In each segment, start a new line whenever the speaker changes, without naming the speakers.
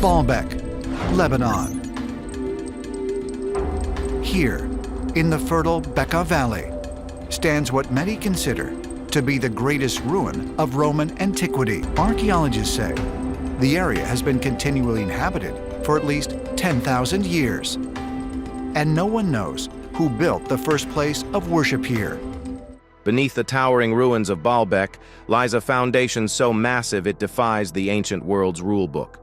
Baalbek, Lebanon. Here, in the fertile Bekaa Valley, stands what many consider to be the greatest ruin of Roman antiquity. Archaeologists say the area has been continually inhabited for at least 10,000 years. And no one knows who built the first place of worship here.
Beneath the towering ruins of Baalbek lies a foundation so massive it defies the ancient world's rulebook.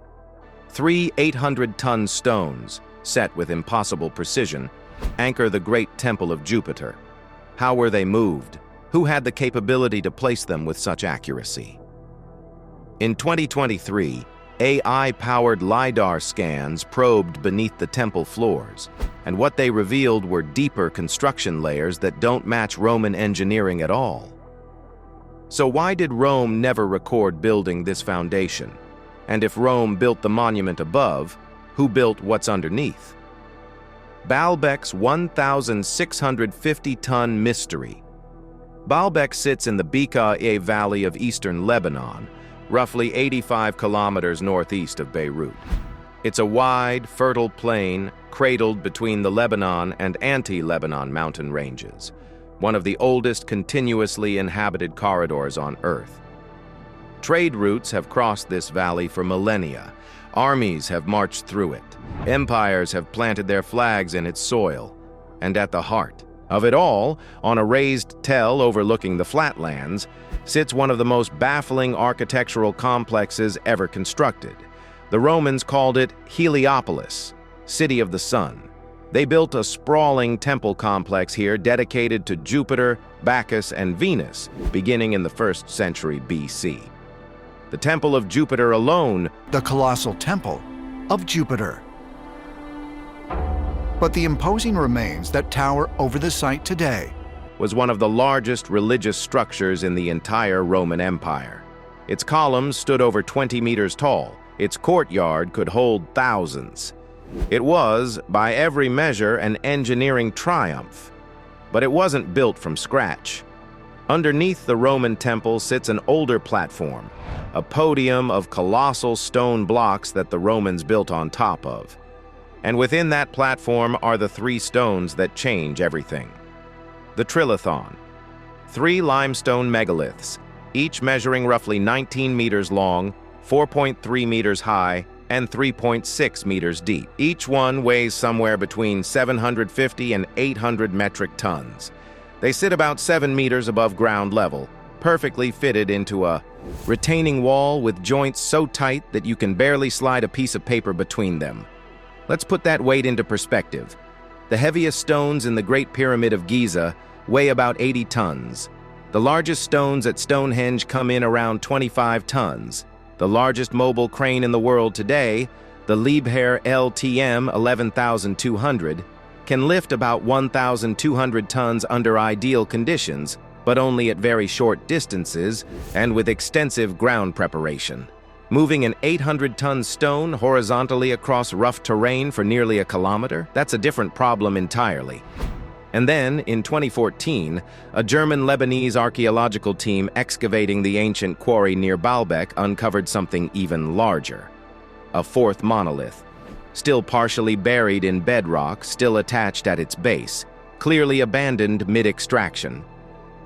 3 800-ton stones, set with impossible precision, anchor the great temple of Jupiter. How were they moved? Who had the capability to place them with such accuracy? In 2023, AI-powered LiDAR scans probed beneath the temple floors, and what they revealed were deeper construction layers that don't match Roman engineering at all. So why did Rome never record building this foundation? And if Rome built the monument above, who built what's underneath? Baalbek's 1,650-ton mystery. Baalbek sits in the Bekaa Valley of eastern Lebanon, roughly 85 kilometers northeast of Beirut. It's a wide, fertile plain cradled between the Lebanon and anti-Lebanon mountain ranges, one of the oldest continuously inhabited corridors on Earth. Trade routes have crossed this valley for millennia. Armies have marched through it. Empires have planted their flags in its soil. And at the heart of it all, on a raised tell overlooking the flatlands, sits one of the most baffling architectural complexes ever constructed. The Romans called it Heliopolis, City of the Sun. They built a sprawling temple complex here dedicated to Jupiter, Bacchus, and Venus, beginning in the 1st century BC. The Temple of Jupiter alone,
the colossal temple of Jupiter. But the imposing remains that tower over the site today
was one of the largest religious structures in the entire Roman Empire. Its columns stood over 20 meters tall. Its courtyard could hold thousands. It was, by every measure, an engineering triumph. But it wasn't built from scratch. Underneath the Roman temple sits an older platform, a podium of colossal stone blocks that the Romans built on top of. And within that platform are the 3 stones that change everything. The Trilithon, 3 limestone megaliths, each measuring roughly 19 meters long, 4.3 meters high, and 3.6 meters deep. Each one weighs somewhere between 750 and 800 metric tons. They sit about 7 meters above ground level, perfectly fitted into a retaining wall with joints so tight that you can barely slide a piece of paper between them. Let's put that weight into perspective. The heaviest stones in the Great Pyramid of Giza weigh about 80 tons. The largest stones at Stonehenge come in around 25 tons. The largest mobile crane in the world today, the Liebherr LTM 11200, can lift about 1,200 tons under ideal conditions, but only at very short distances and with extensive ground preparation. Moving an 800-ton stone horizontally across rough terrain for nearly a kilometer, that's a different problem entirely. And then, in 2014, a German-Lebanese archaeological team excavating the ancient quarry near Baalbek uncovered something even larger. A 4th monolith, still partially buried in bedrock, still attached at its base, clearly abandoned mid-extraction.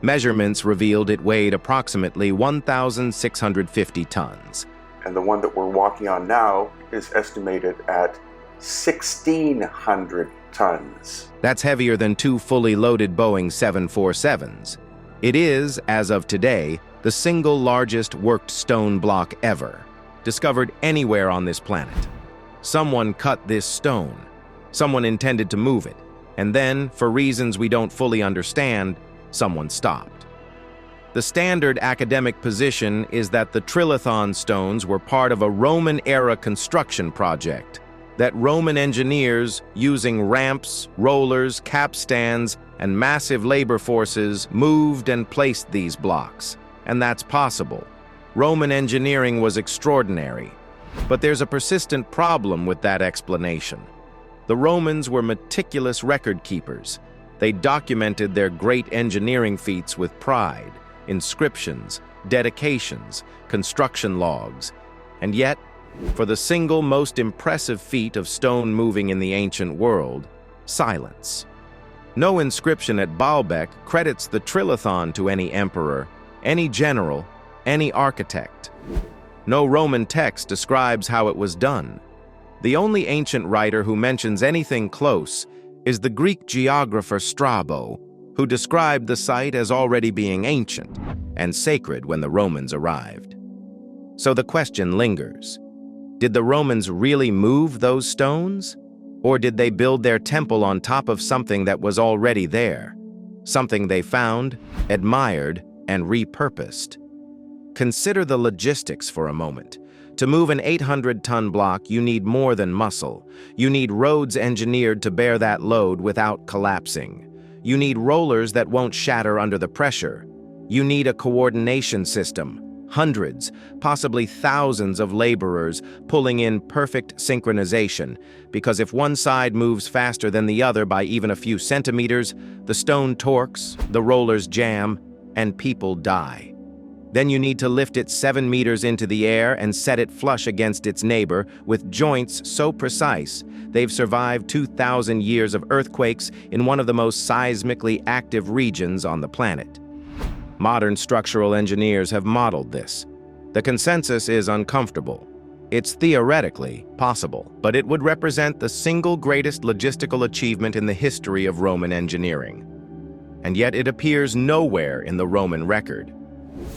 Measurements revealed it weighed approximately 1,650 tons.
And the one that we're walking on now is estimated at 1,600 tons.
That's heavier than 2 fully loaded Boeing 747s. It is, as of today, the single largest worked stone block ever, discovered anywhere on this planet. Someone cut this stone. Someone intended to move it. And then, for reasons we don't fully understand, someone stopped. The standard academic position is that the Trilithon stones were part of a Roman-era construction project, that Roman engineers, using ramps, rollers, capstans, and massive labor forces, moved and placed these blocks. And that's possible. Roman engineering was extraordinary. But there's a persistent problem with that explanation. The Romans were meticulous record keepers. They documented their great engineering feats with pride. Inscriptions, dedications, construction logs. And yet, For the single most impressive feat of stone moving in the ancient world, silence. No inscription at Baalbek credits the trilithon to any emperor, any general, any architect. No Roman text describes how it was done. The only ancient writer who mentions anything close is the Greek geographer Strabo, who described the site as already being ancient and sacred when the Romans arrived. So the question lingers. Did the Romans really move those stones? Or did they build their temple on top of something that was already there? Something they found, admired, and repurposed? Consider the logistics for a moment. To move an 800-ton block, you need more than muscle. You need roads engineered to bear that load without collapsing. You need rollers that won't shatter under the pressure. You need a coordination system. Hundreds, possibly thousands of laborers pulling in perfect synchronization, because if one side moves faster than the other by even a few centimeters, the stone torques, the rollers jam, and people die. Then you need to lift it 7 meters into the air and set it flush against its neighbor with joints so precise they've survived 2,000 years of earthquakes in one of the most seismically active regions on the planet. Modern structural engineers have modeled this. The consensus is uncomfortable. It's theoretically possible, but it would represent the single greatest logistical achievement in the history of Roman engineering. And yet it appears nowhere in the Roman record.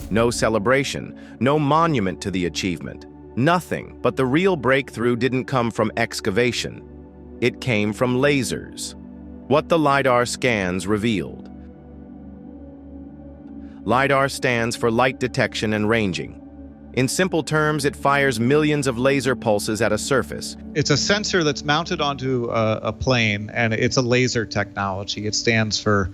No celebration, no monument to the achievement, nothing. But the real breakthrough didn't come from excavation. It came from lasers. What the LiDAR scans revealed. LiDAR stands for light detection and ranging. In simple terms, it fires millions of laser pulses at a surface.
It's a sensor that's mounted onto a plane, and it's a laser technology. It stands for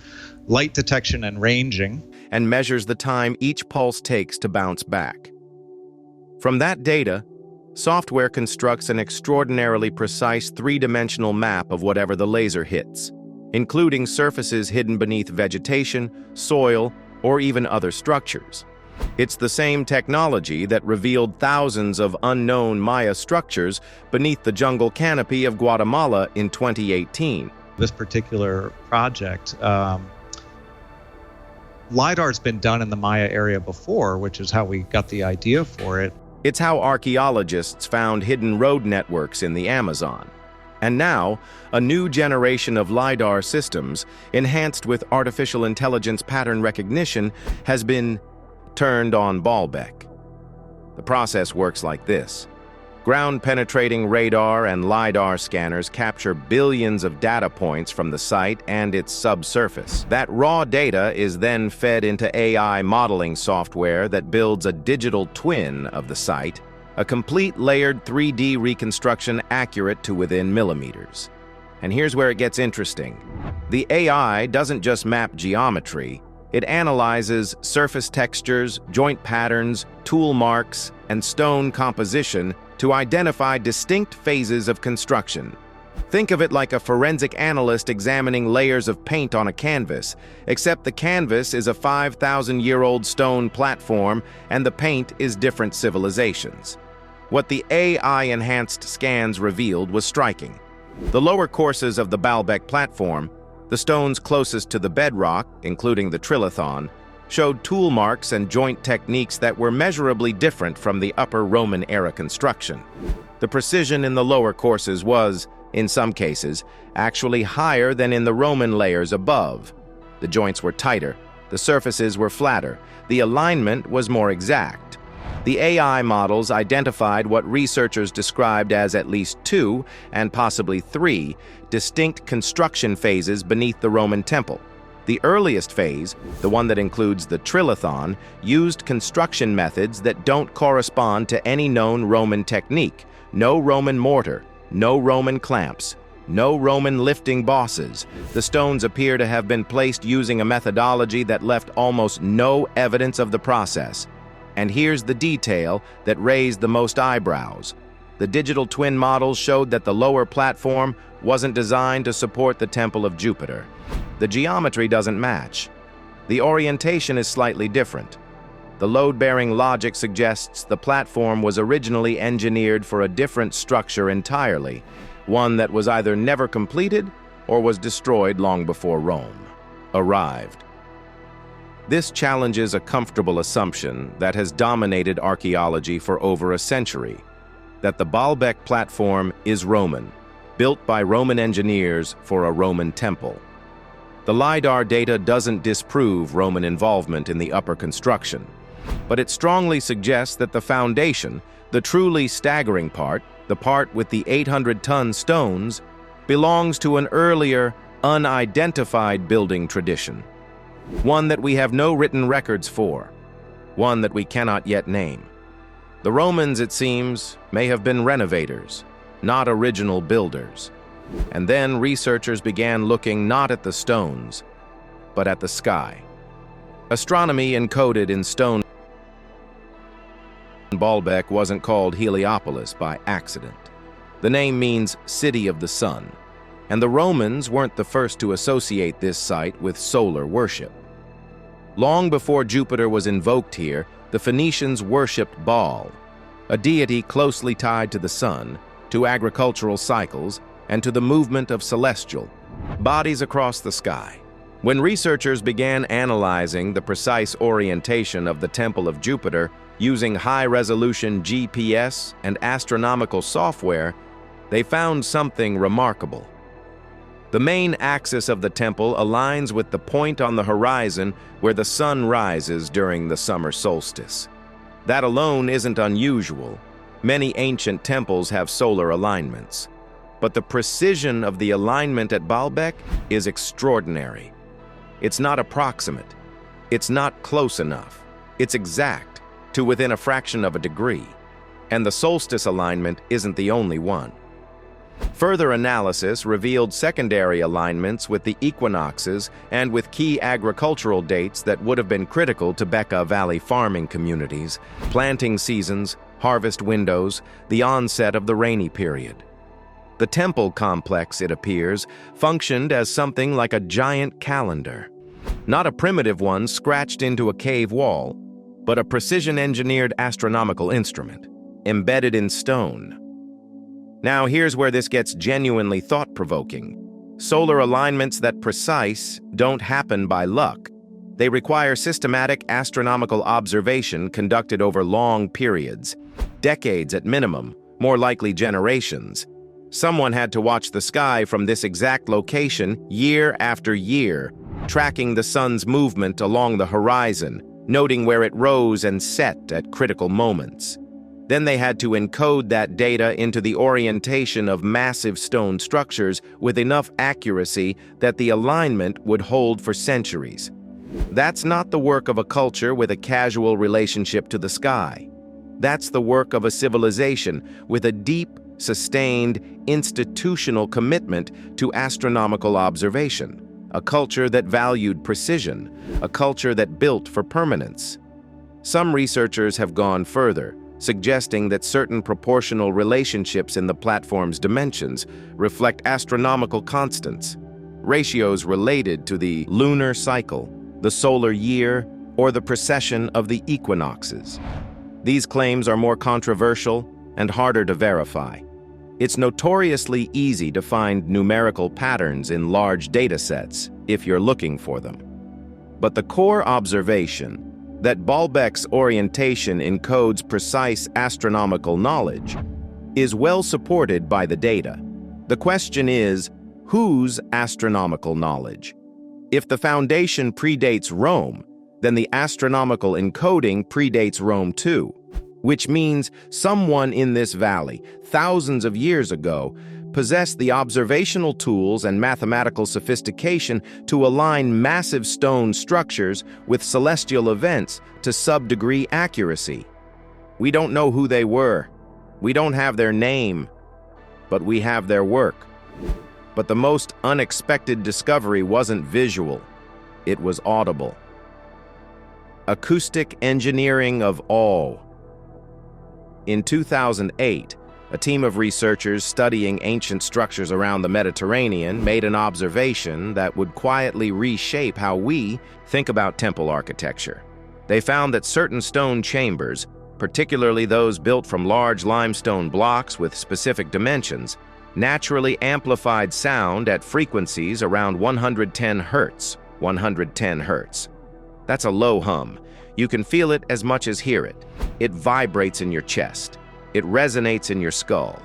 light detection and ranging.
And measures the time each pulse takes to bounce back. From that data, software constructs an extraordinarily precise three-dimensional map of whatever the laser hits, including surfaces hidden beneath vegetation, soil, or even other structures. It's the same technology that revealed thousands of unknown Maya structures beneath the jungle canopy of Guatemala in 2018.
This particular project, LiDAR's been done in the Maya area before, which is how we got the idea for it.
It's how archaeologists found hidden road networks in the Amazon. And now, a new generation of LiDAR systems, enhanced with artificial intelligence pattern recognition, has been turned on Baalbek. The process works like this. Ground-penetrating radar and LiDAR scanners capture billions of data points from the site and its subsurface. That raw data is then fed into AI modeling software that builds a digital twin of the site, a complete layered 3D reconstruction accurate to within millimeters. And here's where it gets interesting. The AI doesn't just map geometry, it analyzes surface textures, joint patterns, tool marks, and stone composition to identify distinct phases of construction. Think of it like a forensic analyst examining layers of paint on a canvas, except the canvas is a 5,000-year-old stone platform and the paint is different civilizations. What the AI-enhanced scans revealed was striking. The lower courses of the Baalbek platform, the stones closest to the bedrock, including the trilithon, showed tool marks and joint techniques that were measurably different from the upper Roman-era construction. The precision in the lower courses was, in some cases, actually higher than in the Roman layers above. The joints were tighter, the surfaces were flatter, the alignment was more exact. The AI models identified what researchers described as at least 2, and possibly 3, distinct construction phases beneath the Roman temple. The earliest phase, the one that includes the trilithon, used construction methods that don't correspond to any known Roman technique. No Roman mortar, no Roman clamps, no Roman lifting bosses. The stones appear to have been placed using a methodology that left almost no evidence of the process. And here's the detail that raised the most eyebrows. The digital twin models showed that the lower platform wasn't designed to support the Temple of Jupiter. The geometry doesn't match. The orientation is slightly different. The load-bearing logic suggests the platform was originally engineered for a different structure entirely, one that was either never completed or was destroyed long before Rome arrived. This challenges a comfortable assumption that has dominated archaeology for over a century, that the Baalbek platform is Roman, built by Roman engineers for a Roman temple. The LiDAR data doesn't disprove Roman involvement in the upper construction, but it strongly suggests that the foundation, the truly staggering part, the part with the 800-ton stones, belongs to an earlier, unidentified building tradition, one that we have no written records for, one that we cannot yet name. The Romans, it seems, may have been renovators, not original builders. And then researchers began looking not at the stones, but at the sky. Astronomy encoded in stone. Baalbek wasn't called Heliopolis by accident. The name means City of the Sun, and the Romans weren't the first to associate this site with solar worship. Long before Jupiter was invoked here, the Phoenicians worshipped Baal, a deity closely tied to the sun, to agricultural cycles, and to the movement of celestial bodies across the sky. When researchers began analyzing the precise orientation of the Temple of Jupiter using high-resolution GPS and astronomical software, they found something remarkable. The main axis of the temple aligns with the point on the horizon where the sun rises during the summer solstice. That alone isn't unusual. Many ancient temples have solar alignments. But the precision of the alignment at Baalbek is extraordinary. It's not approximate. It's not close enough. It's exact, to within a fraction of a degree. And the solstice alignment isn't the only one. Further analysis revealed secondary alignments with the equinoxes and with key agricultural dates that would have been critical to Bekaa Valley farming communities, planting seasons, harvest windows, the onset of the rainy period. The temple complex, it appears, functioned as something like a giant calendar. Not a primitive one scratched into a cave wall, but a precision-engineered astronomical instrument, embedded in stone. Now here's where this gets genuinely thought-provoking. Solar alignments that precise don't happen by luck. They require systematic astronomical observation conducted over long periods, decades at minimum, more likely generations. Someone had to watch the sky from this exact location year after year, tracking the sun's movement along the horizon, noting where it rose and set at critical moments. Then they had to encode that data into the orientation of massive stone structures with enough accuracy that the alignment would hold for centuries. That's not the work of a culture with a casual relationship to the sky. That's the work of a civilization with a deep, sustained, institutional commitment to astronomical observation, a culture that valued precision, a culture that built for permanence. Some researchers have gone further, suggesting that certain proportional relationships in the platform's dimensions reflect astronomical constants, ratios related to the lunar cycle, the solar year, or the precession of the equinoxes. These claims are more controversial and harder to verify. It's notoriously easy to find numerical patterns in large data sets if you're looking for them. But the core observation, that Baalbek's orientation encodes precise astronomical knowledge, is well supported by the data. The question is, whose astronomical knowledge? If the foundation predates Rome, then the astronomical encoding predates Rome too, which means someone in this valley, thousands of years ago, possessed the observational tools and mathematical sophistication to align massive stone structures with celestial events to sub-degree accuracy. We don't know who they were. We don't have their name, but we have their work. But the most unexpected discovery wasn't visual. It was audible. Acoustic engineering of awe. In 2008, a team of researchers studying ancient structures around the Mediterranean made an observation that would quietly reshape how we think about temple architecture. They found that certain stone chambers, particularly those built from large limestone blocks with specific dimensions, naturally amplified sound at frequencies around 110 hertz. 110 hertz. That's a low hum. You can feel it as much as hear it. It vibrates in your chest. It resonates in your skull.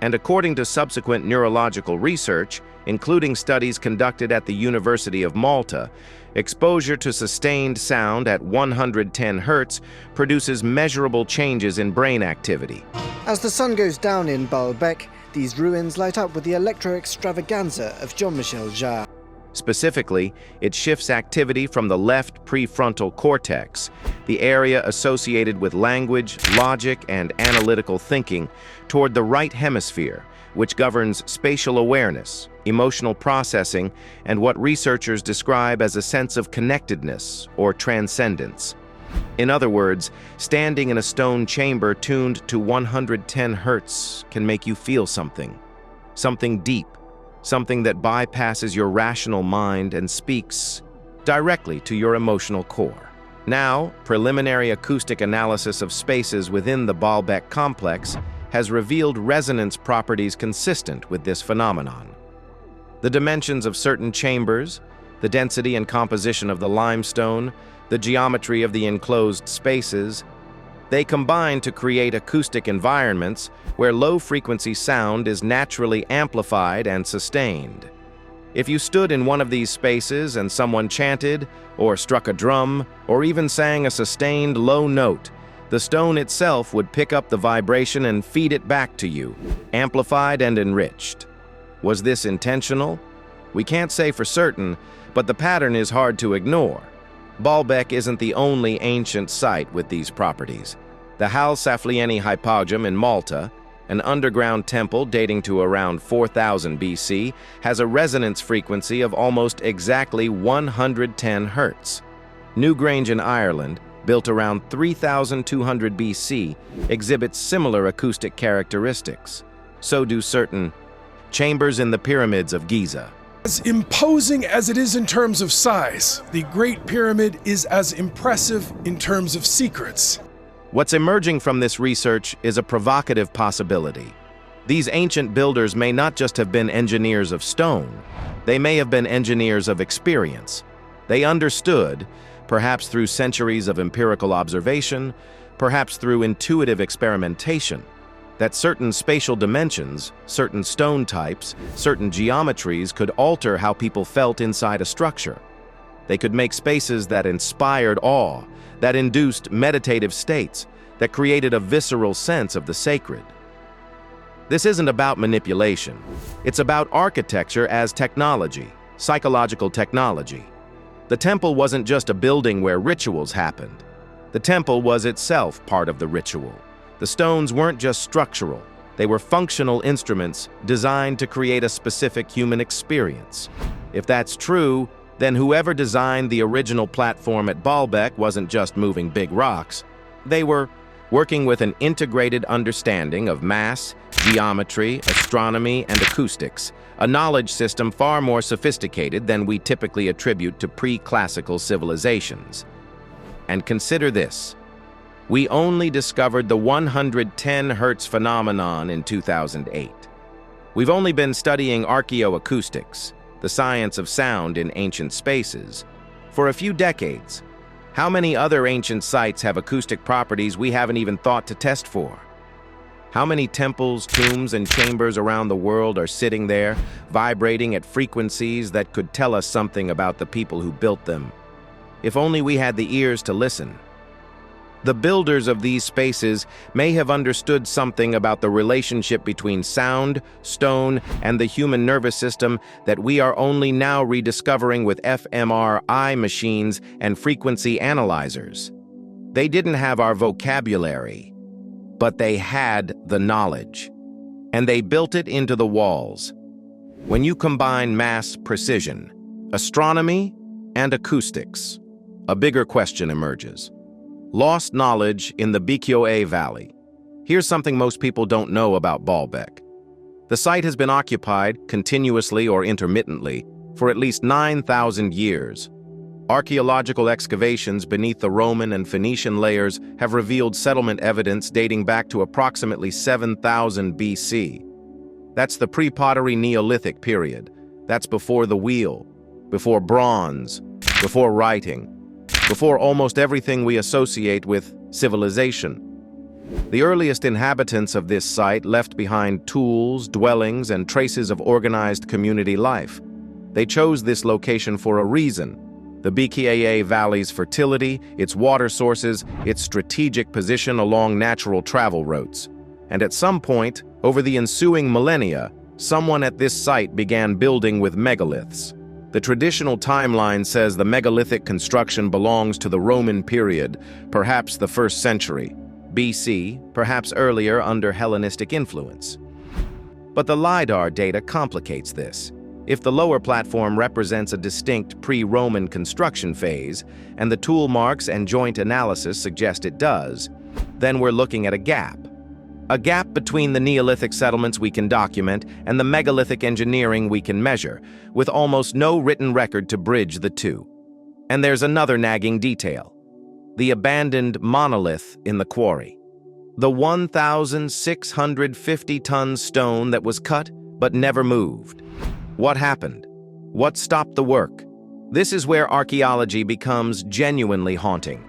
And according to subsequent neurological research, including studies conducted at the University of Malta, exposure to sustained sound at 110 hertz produces measurable changes in brain activity.
As the sun goes down in Baalbek, these ruins light up with the electro-extravaganza of Jean-Michel Jarre.
Specifically, it shifts activity from the left prefrontal cortex, the area associated with language, logic, and analytical thinking, toward the right hemisphere, which governs spatial awareness, emotional processing, and what researchers describe as a sense of connectedness or transcendence. In other words, standing in a stone chamber tuned to 110 hertz can make you feel something deep, something that bypasses your rational mind and speaks directly to your emotional core. Now, preliminary acoustic analysis of spaces within the Baalbek complex has revealed resonance properties consistent with this phenomenon. The dimensions of certain chambers, the density and composition of the limestone, the geometry of the enclosed spaces, they combine to create acoustic environments where low-frequency sound is naturally amplified and sustained. If you stood in one of these spaces and someone chanted, or struck a drum, or even sang a sustained low note, the stone itself would pick up the vibration and feed it back to you, amplified and enriched. Was this intentional? We can't say for certain, but the pattern is hard to ignore. Baalbek isn't the only ancient site with these properties. The Hal Saflieni Hypogeum in Malta, an underground temple dating to around 4000 BC, has a resonance frequency of almost exactly 110 hertz. Newgrange in Ireland, built around 3200 BC, exhibits similar acoustic characteristics. So do certain chambers in the pyramids of Giza.
As imposing as it is in terms of size, the Great Pyramid is as impressive in terms of secrets.
What's emerging from this research is a provocative possibility. These ancient builders may not just have been engineers of stone, they may have been engineers of experience. They understood, perhaps through centuries of empirical observation, perhaps through intuitive experimentation, that certain spatial dimensions, certain stone types, certain geometries could alter how people felt inside a structure. They could make spaces that inspired awe, that induced meditative states, that created a visceral sense of the sacred. This isn't about manipulation. It's about architecture as technology, psychological technology. The temple wasn't just a building where rituals happened. The temple was itself part of the ritual. The stones weren't just structural, they were functional instruments designed to create a specific human experience. If that's true, then whoever designed the original platform at Baalbek wasn't just moving big rocks. They were working with an integrated understanding of mass, geometry, astronomy, and acoustics, a knowledge system far more sophisticated than we typically attribute to pre-classical civilizations. And consider this. We only discovered the 110 hertz phenomenon in 2008. We've only been studying archaeoacoustics, the science of sound in ancient spaces, for a few decades. How many other ancient sites have acoustic properties we haven't even thought to test for? How many temples, tombs, and chambers around the world are sitting there, vibrating at frequencies that could tell us something about the people who built them? If only we had the ears to listen. The builders of these spaces may have understood something about the relationship between sound, stone, and the human nervous system that we are only now rediscovering with fMRI machines and frequency analyzers. They didn't have our vocabulary, but they had the knowledge, and they built it into the walls. When you combine mass precision, astronomy, and acoustics, a bigger question emerges. Lost knowledge in the Bikyoe Valley. Here's something most people don't know about Baalbek. The site has been occupied, continuously or intermittently, for at least 9,000 years. Archaeological excavations beneath the Roman and Phoenician layers have revealed settlement evidence dating back to approximately 7000 BC. That's the pre-pottery Neolithic period. That's before the wheel, before bronze, before writing, before almost everything we associate with civilization. The earliest inhabitants of this site left behind tools, dwellings, and traces of organized community life. They chose this location for a reason: the Bkaa Valley's fertility, its water sources, its strategic position along natural travel routes. And at some point, over the ensuing millennia, someone at this site began building with megaliths. The traditional timeline says the megalithic construction belongs to the Roman period, perhaps the 1st century BC, perhaps earlier under Hellenistic influence. But the LiDAR data complicates this. If the lower platform represents a distinct pre-Roman construction phase, and the tool marks and joint analysis suggest it does, then we're looking at a gap. A gap between the Neolithic settlements we can document and the megalithic engineering we can measure, with almost no written record to bridge the two. And there's another nagging detail: the abandoned monolith in the quarry. The 1,650-ton stone that was cut but never moved. What happened? What stopped the work? This is where archaeology becomes genuinely haunting.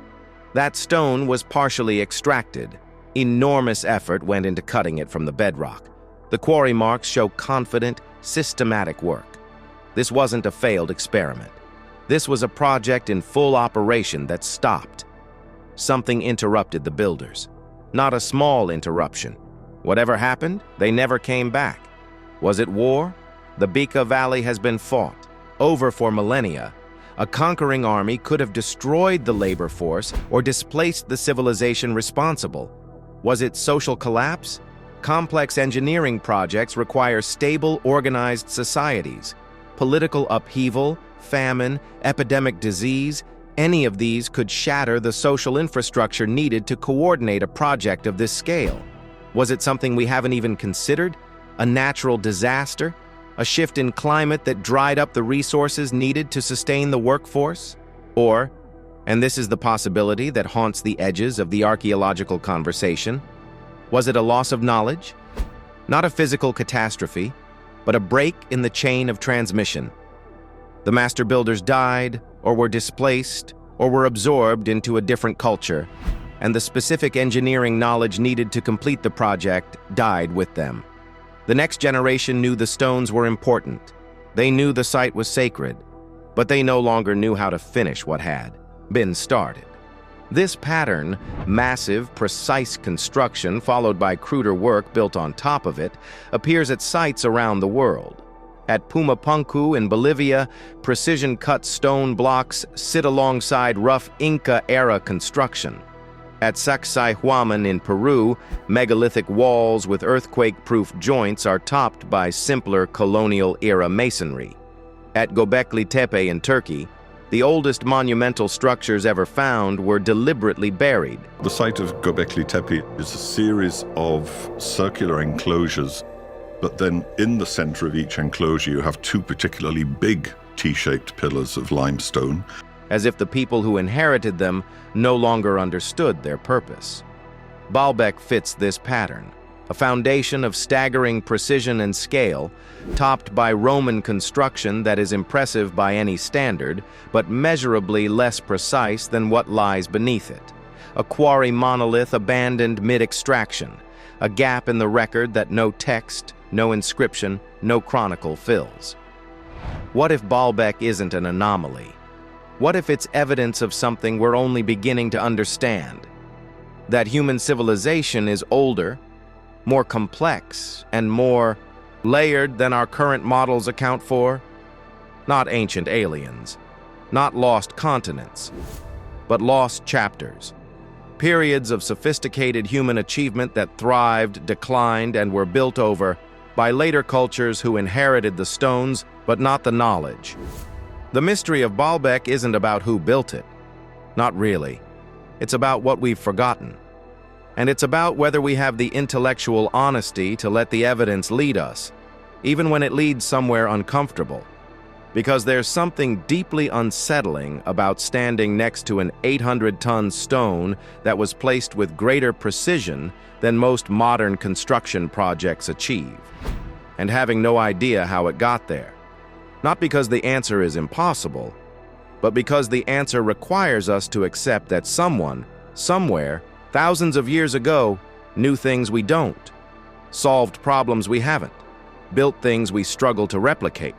That stone was partially extracted. Enormous effort went into cutting it from the bedrock. The quarry marks show confident, systematic work. This wasn't a failed experiment. This was a project in full operation that stopped. Something interrupted the builders. Not a small interruption. Whatever happened, they never came back. Was it war? The Beka Valley has been fought, over for millennia. A conquering army could have destroyed the labor force or displaced the civilization responsible. Was it social collapse? Complex engineering projects require stable, organized societies. Political upheaval, famine, epidemic disease, any of these could shatter the social infrastructure needed to coordinate a project of this scale. Was it something we haven't even considered? A natural disaster? A shift in climate that dried up the resources needed to sustain the workforce? Or, and this is the possibility that haunts the edges of the archaeological conversation, was it a loss of knowledge? Not a physical catastrophe, but a break in the chain of transmission. The master builders died, or were displaced, or were absorbed into a different culture, and the specific engineering knowledge needed to complete the project died with them. The next generation knew the stones were important. They knew the site was sacred, but they no longer knew how to finish what had been started. This pattern, massive, precise construction followed by cruder work built on top of it, appears at sites around the world. At Pumapunku in Bolivia, precision-cut stone blocks sit alongside rough Inca-era construction. At Sacsayhuaman in Peru, megalithic walls with earthquake-proof joints are topped by simpler colonial-era masonry. At Göbekli Tepe in Turkey, the oldest monumental structures ever found were deliberately buried.
The site of Göbekli Tepe is a series of circular enclosures, but then in the center of each enclosure you have two particularly big T-shaped pillars of limestone.
As if the people who inherited them no longer understood their purpose. Baalbek fits this pattern, a foundation of staggering precision and scale, topped by Roman construction that is impressive by any standard, but measurably less precise than what lies beneath it. A quarry monolith abandoned mid-extraction, a gap in the record that no text, no inscription, no chronicle fills. What if Baalbek isn't an anomaly? What if it's evidence of something we're only beginning to understand? That human civilization is older, more complex, and more layered than our current models account for? Not ancient aliens, not lost continents, but lost chapters. Periods of sophisticated human achievement that thrived, declined, and were built over by later cultures who inherited the stones, but not the knowledge. The mystery of Baalbek isn't about who built it. Not really. It's about what we've forgotten. And it's about whether we have the intellectual honesty to let the evidence lead us, even when it leads somewhere uncomfortable. Because there's something deeply unsettling about standing next to an 800-ton stone that was placed with greater precision than most modern construction projects achieve, and having no idea how it got there. Not because the answer is impossible, but because the answer requires us to accept that someone, somewhere, thousands of years ago, knew things we don't, solved problems we haven't, built things we struggle to replicate.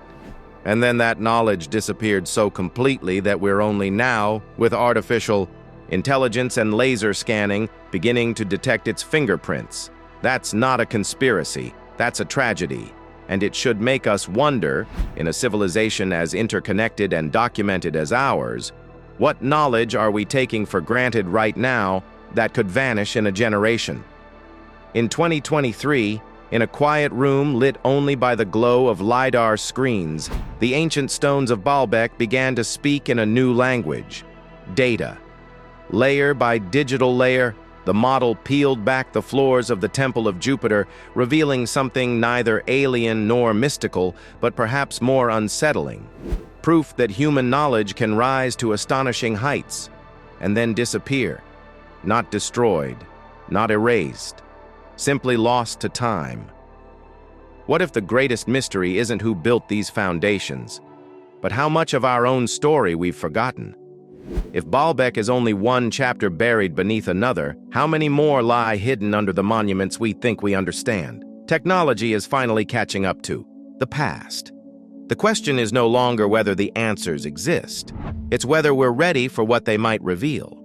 And then that knowledge disappeared so completely that we're only now, with artificial intelligence and laser scanning, beginning to detect its fingerprints. That's not a conspiracy, that's a tragedy. And it should make us wonder, in a civilization as interconnected and documented as ours, what knowledge are we taking for granted right now that could vanish in a generation? In 2023, in a quiet room lit only by the glow of LiDAR screens, the ancient stones of Baalbek began to speak in a new language: data. Layer by digital layer, the model peeled back the floors of the Temple of Jupiter, revealing something neither alien nor mystical, but perhaps more unsettling. Proof that human knowledge can rise to astonishing heights, and then disappear. Not destroyed, not erased, simply lost to time. What if the greatest mystery isn't who built these foundations, but how much of our own story we've forgotten? If Baalbek is only one chapter buried beneath another, how many more lie hidden under the monuments we think we understand? Technology is finally catching up to the past. The question is no longer whether the answers exist. It's whether we're ready for what they might reveal.